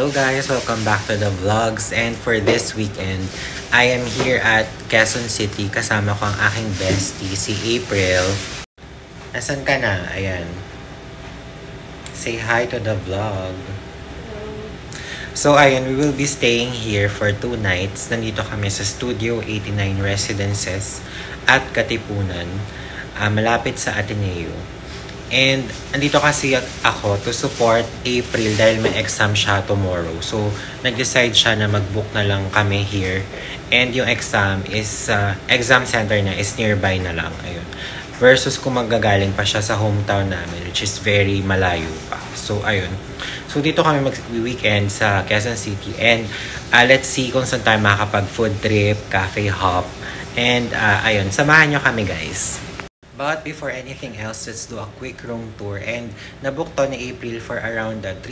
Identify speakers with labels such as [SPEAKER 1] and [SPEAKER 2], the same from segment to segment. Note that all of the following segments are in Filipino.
[SPEAKER 1] Hello guys! Welcome back to the vlogs, and for this weekend, I am here at Quezon City. Kasama ko ang aking bestie, si April. Nasaan ka na? Ayan. Say hi to the vlog. So ayan, we will be staying here for 2 nights. Nandito kami sa Studio 89 Residences at Katipunan, malapit sa Ateneo. And andito kasi ako to support April dahil may exam siya tomorrow. So nag-decide siya na mag-book na lang kami here. And yung exam is, exam center na is nearby na lang. Ayun. Versus kung magagaling pa siya sa hometown namin, which is very malayo pa. So ayun. So dito kami mag-weekend sa Quezon City. And let's see kung saan tayo makakapag-food trip, cafe hop. And ayun, samahan nyo kami guys. But before anything else, let's do a quick room tour. And nabook to ni April for around 3,000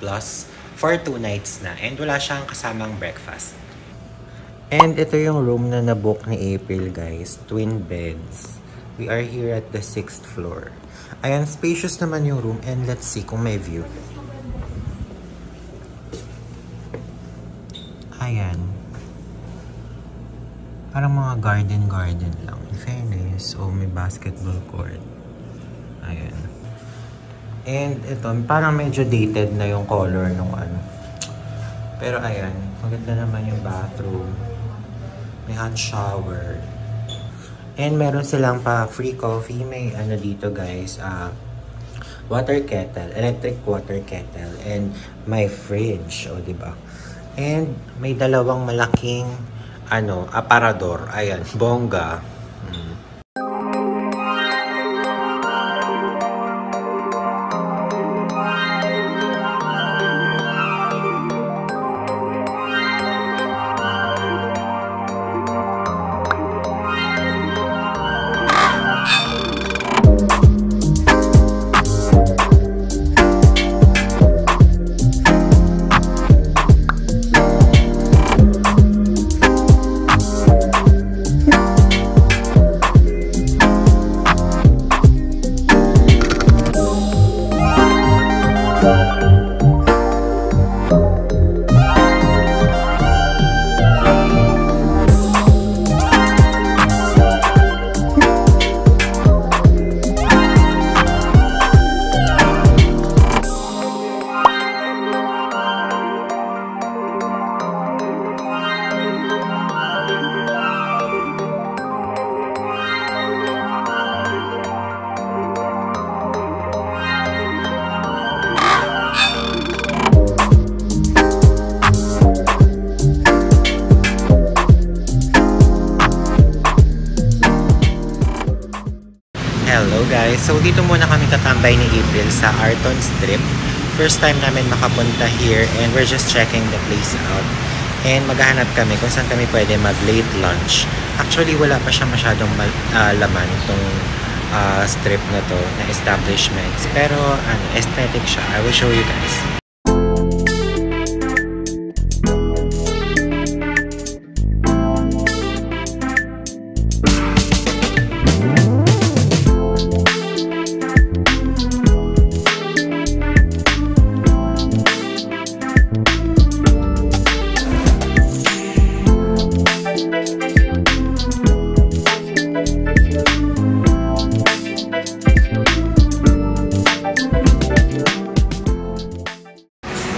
[SPEAKER 1] plus for 2 nights na. And wala siyang kasamang breakfast. And ito yung room na nabook ni April guys. Twin beds. We are here at the 6th floor. Ayan, spacious naman yung room. And let's see kung may view. Ayan. Parang mga garden lang. In fairness, may basketball court. Ayan. And ito, parang medyo dated na yung color nung ano. Pero ayan, maganda naman yung bathroom. May hot shower. And meron silang pa free coffee. May ano dito guys, water kettle, electric water kettle. And may fridge, o diba? And may dalawang malaking aparador. Ayan, bongga. Hello guys! So dito muna kami tatambay ni April sa Arton Strip. First time namin makapunta here and we're just checking the place out. And maghahanap kami kung saan kami pwede mag-late lunch. Actually wala pa siya masyadong laman itong strip na to na establishments. Pero aesthetic siya. I will show you guys.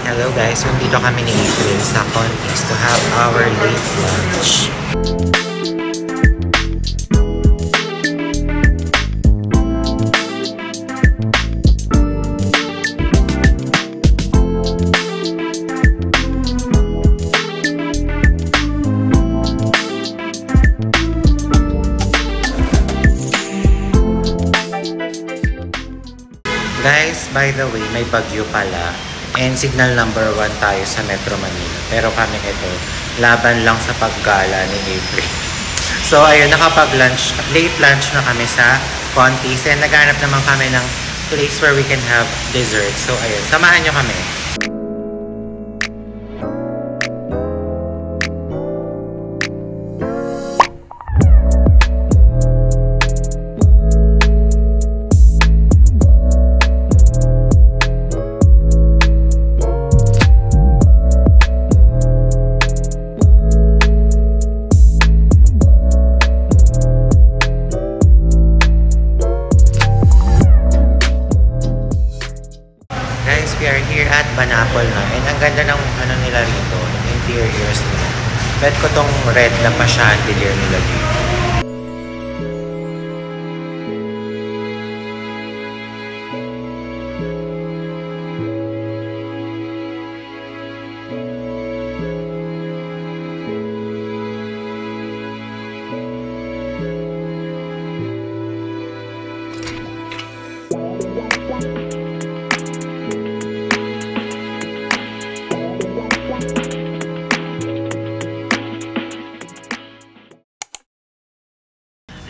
[SPEAKER 1] Hello guys, so dito kami ni April sa Contis to have our late lunch. Guys, by the way, may bagyo pala. And signal number 1 tayo sa Metro Manila. Pero kami ito, laban lang sa paggala ni April. So ayun, nakapag-lunch, late lunch na kami sa Contis. And naghanap naman kami ng place where we can have dessert. So ayun, samahan nyo kami. we are here at Banapol na. And ang ganda ng ano nila rito, ng interiors nila. Bet ko tong red na pa chandelier nila dito.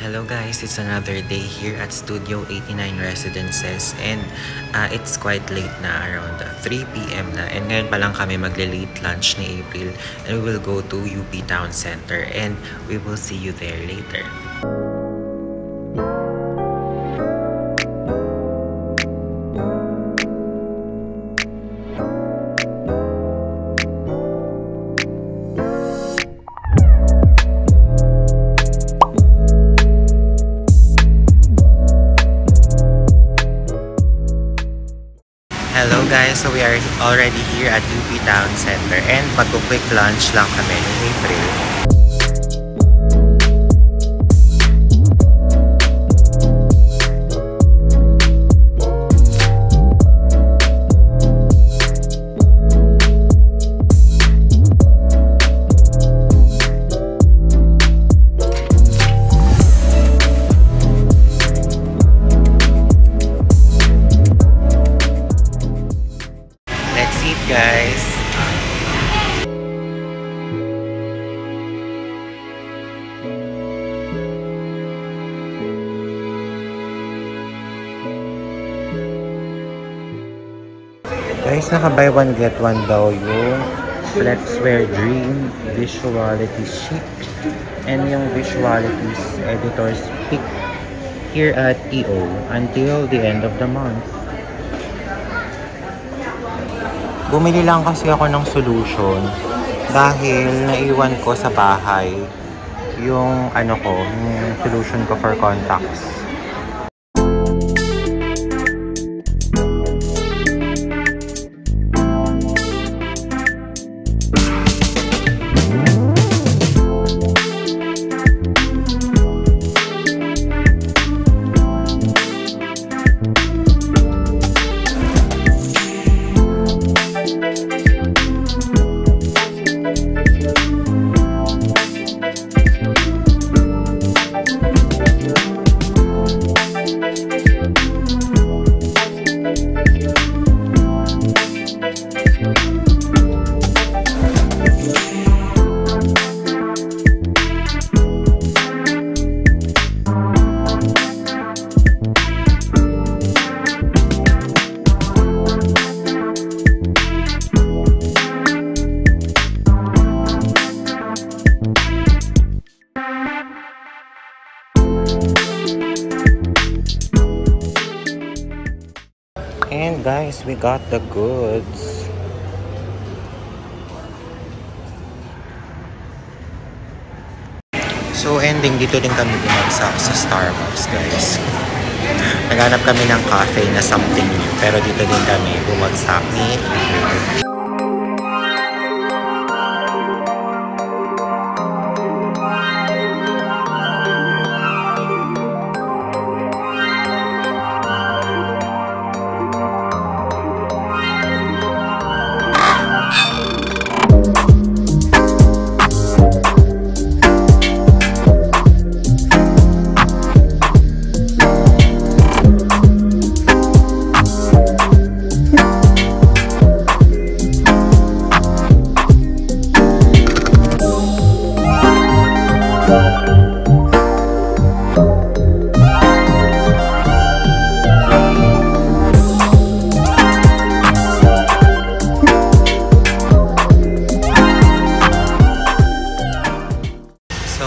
[SPEAKER 2] Hello guys, it's another day here at Studio 89 Residences and it's quite late na, around 3 p.m. na, and ngayon pa lang kami magle-late lunch ni April and we will go to UP Town Center and we will see you there later.
[SPEAKER 1] Hello guys, so we are already here at UP Town Center and magko-quick lunch lang kami ni April. Guys, naka buy one get one daw yung Flexwear Dream Visuality Chic and yung Visualities Editor's Pick here at EO until the end of the month. Bumili lang kasi ako ng solution dahil naiwan ko sa bahay yung yung solution ko for contacts. And guys, we got the goods. So ending, dito din kami bumagsak sa Starbucks guys. Naghanap kami ng cafe na something new, pero dito din kami bumagsak ni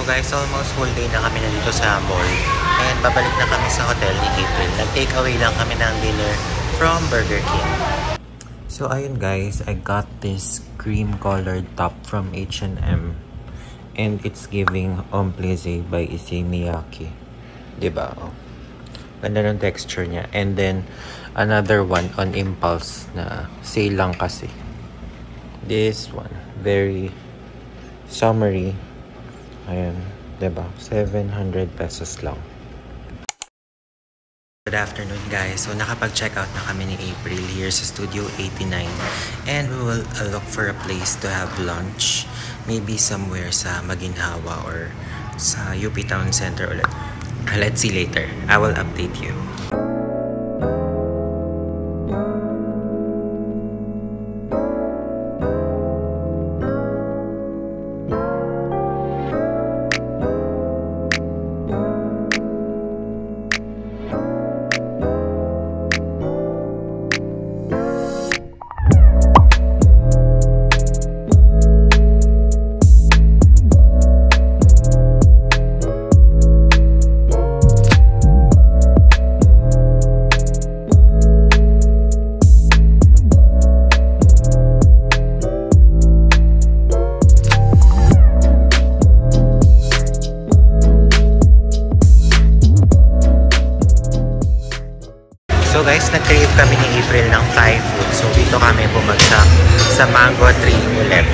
[SPEAKER 1] guys, almost whole day na kami nandito sa mall and babalik na kami sa hotel ni April. Nag-take away lang kami ng dinner from Burger King. So ayun guys, I got this cream colored top from H&M and it's giving Homme Plaisir by Issey Miyake. Diba? Oh. Ganda ng texture niya. And then, another one on Impulse na sale lang kasi. This one, very summery. Ayan, diba? 700 pesos lang.
[SPEAKER 2] Good afternoon guys. So nakapag-check out na kami ni April here sa Studio 89 and we will look for a place to have lunch. Maybe somewhere sa Maginhawa or sa UP Town Center ulit. Let's see later. I will update you.
[SPEAKER 1] So guys, nag-crave kami ni April ng Thai food. So dito kami bumagsak sa Mango Tree ulit.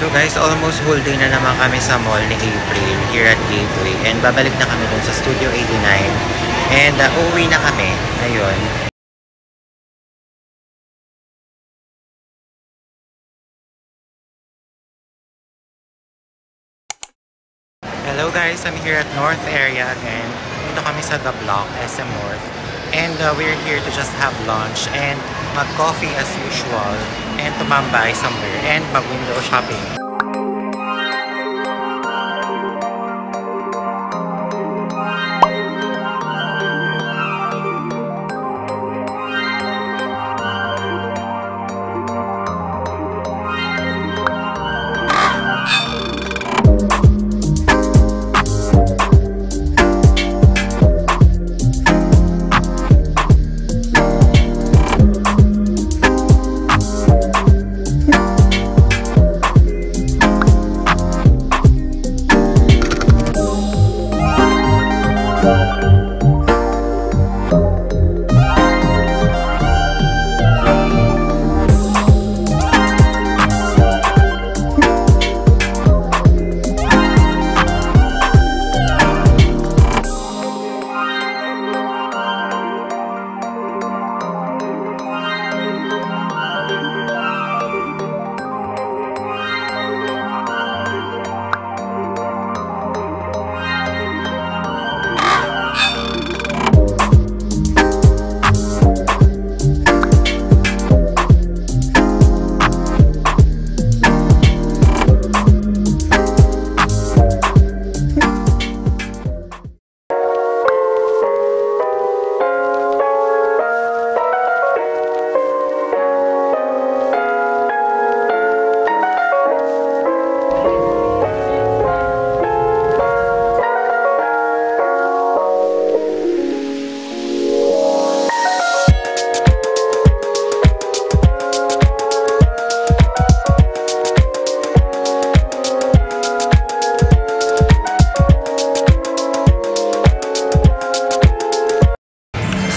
[SPEAKER 1] So guys, almost whole day na naman kami sa mall ni April here at Gateway. And babalik na kami dun sa Studio 89. And uuwi na kami. Ayun. Hello guys, I'm here at North area again. Dito kami sa The Block, SM North. And we're here to just have lunch and mag-coffee as usual and tumambay somewhere and mag-window shopping.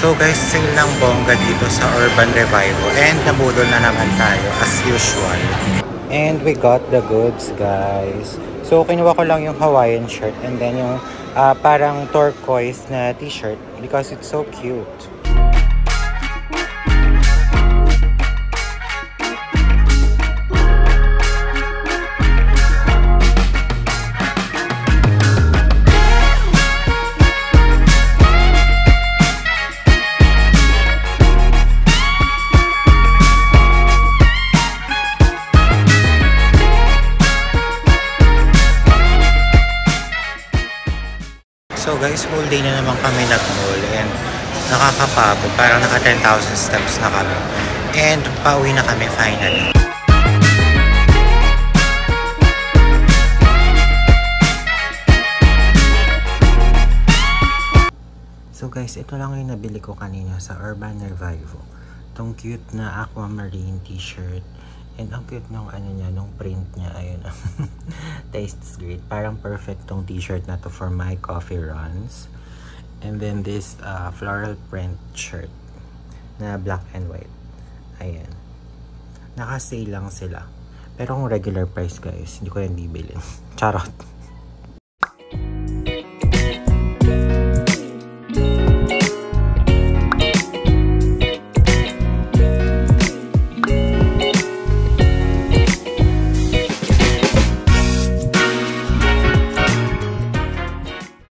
[SPEAKER 1] So guys, sale lang bongga dito sa Urban Revival. And nabudol na naman tayo as usual. And we got the goods, guys. So kinuha ko lang yung Hawaiian shirt and then yung parang turquoise na t-shirt because it's so cute. So guys, whole day na naman kami nag-mall and nakakapagod. Parang naka 10,000 steps na kami. And pauwi na kami finally. So guys, ito lang yung nabili ko kanina sa Urban Revival. Itong cute na aquamarine t-shirt. And ang cute nung ano niya, nung print niya, ayun. Tastes great. Parang perfect tong t-shirt na to for my coffee runs. And then this floral print shirt na black and white. Ayan. Naka-sale lang sila. Pero kung regular price guys, hindi ko yan bibili. Charot.